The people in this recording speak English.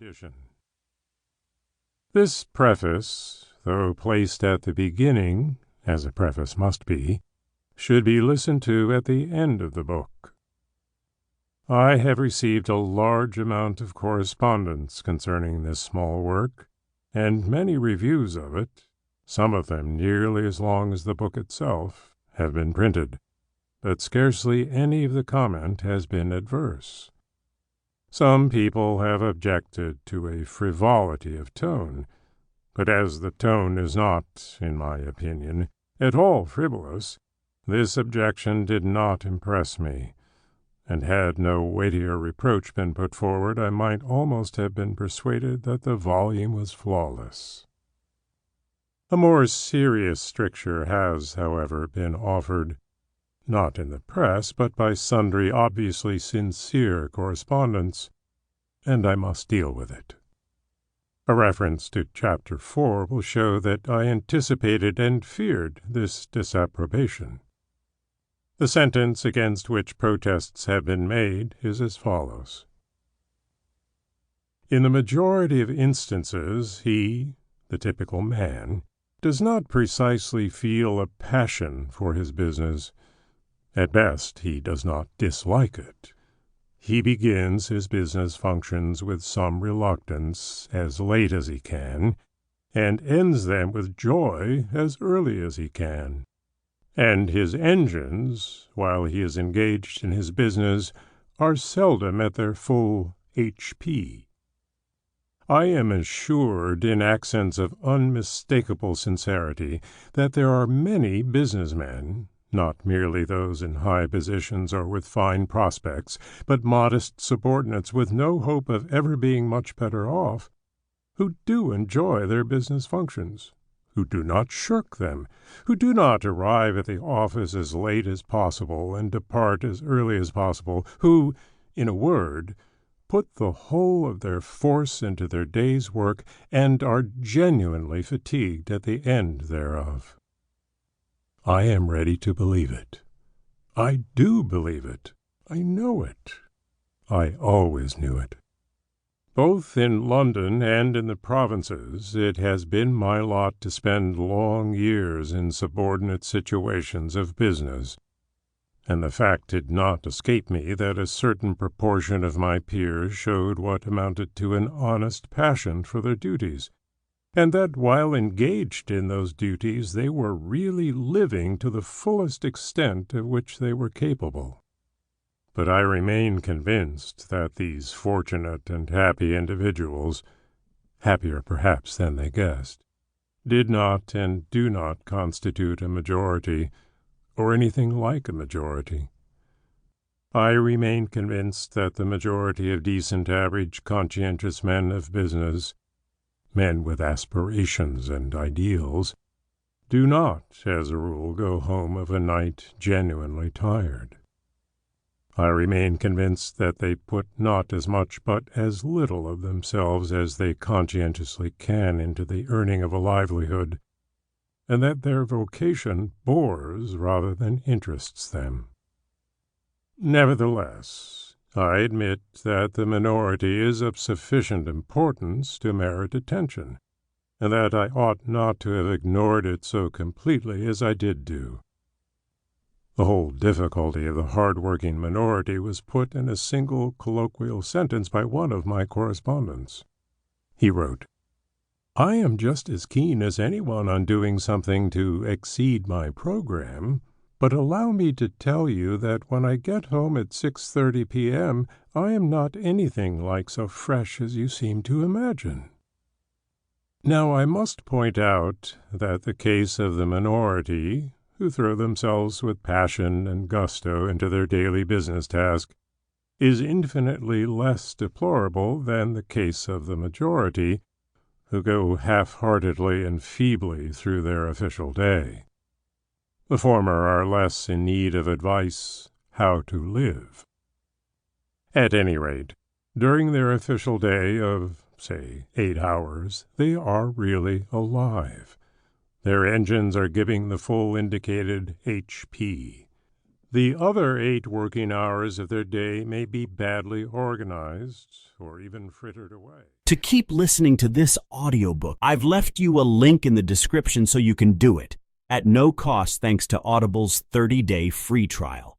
edition. This preface, though placed at the beginning, as a preface must be, should be listened to at the end of the book. I have received a large amount of correspondence concerning this small work, and many reviews of it, some of them nearly as long as the book itself, have been printed, but scarcely any of the comment has been adverse. Some people have objected to a frivolity of tone, but as the tone is not, in my opinion, at all frivolous, this objection did not impress me, and had no weightier reproach been put forward, I might almost have been persuaded that the volume was flawless. A more serious stricture has, however, been offered, not in the press, but by sundry obviously sincere correspondents, and I must deal with it. A reference to Chapter 4 will show that I anticipated and feared this disapprobation. The sentence against which protests have been made is as follows. In the majority of instances, he, the typical man, does not precisely feel a passion for his business. At best, he does not dislike it. He begins his business functions with some reluctance as late as he can, and ends them with joy as early as he can. And his engines, while he is engaged in his business, are seldom at their full HP. I am assured, in accents of unmistakable sincerity, that there are many businessmen, not merely those in high positions or with fine prospects, but modest subordinates with no hope of ever being much better off, who do enjoy their business functions, who do not shirk them, who do not arrive at the office as late as possible and depart as early as possible, who, in a word, put the whole of their force into their day's work and are genuinely fatigued at the end thereof. I am ready to believe it. I do believe it. I know it. I always knew it. Both in London and in the provinces, it has been my lot to spend long years in subordinate situations of business, and the fact did not escape me that a certain proportion of my peers showed what amounted to an honest passion for their duties, and that while engaged in those duties they were really living to the fullest extent of which they were capable. But I remain convinced that these fortunate and happy individuals, happier perhaps than they guessed, did not and do not constitute a majority, or anything like a majority. I remain convinced that the majority of decent, average, conscientious men of business, men with aspirations and ideals, do not, as a rule, go home of a night genuinely tired. I remain convinced that they put not as much but as little of themselves as they conscientiously can into the earning of a livelihood, and that their vocation bores rather than interests them. Nevertheless, I admit that the minority is of sufficient importance to merit attention, and that I ought not to have ignored it so completely as I did do. The whole difficulty of the hard-working minority was put in a single colloquial sentence by one of my correspondents. He wrote, "I am just as keen as anyone on doing something to exceed my program, but allow me to tell you that when I get home at 6:30 p.m., I am not anything like so fresh as you seem to imagine." Now I must point out that the case of the minority, who throw themselves with passion and gusto into their daily business task, is infinitely less deplorable than the case of the majority, who go half-heartedly and feebly through their official day. The former are less in need of advice how to live. At any rate, during their official day of, say, 8 hours, they are really alive. Their engines are giving the full indicated HP. The other 8 working hours of their day may be badly organized or even frittered away. To keep listening to this audiobook, I've left you a link in the description so you can do it at no cost thanks to Audible's 30-day free trial.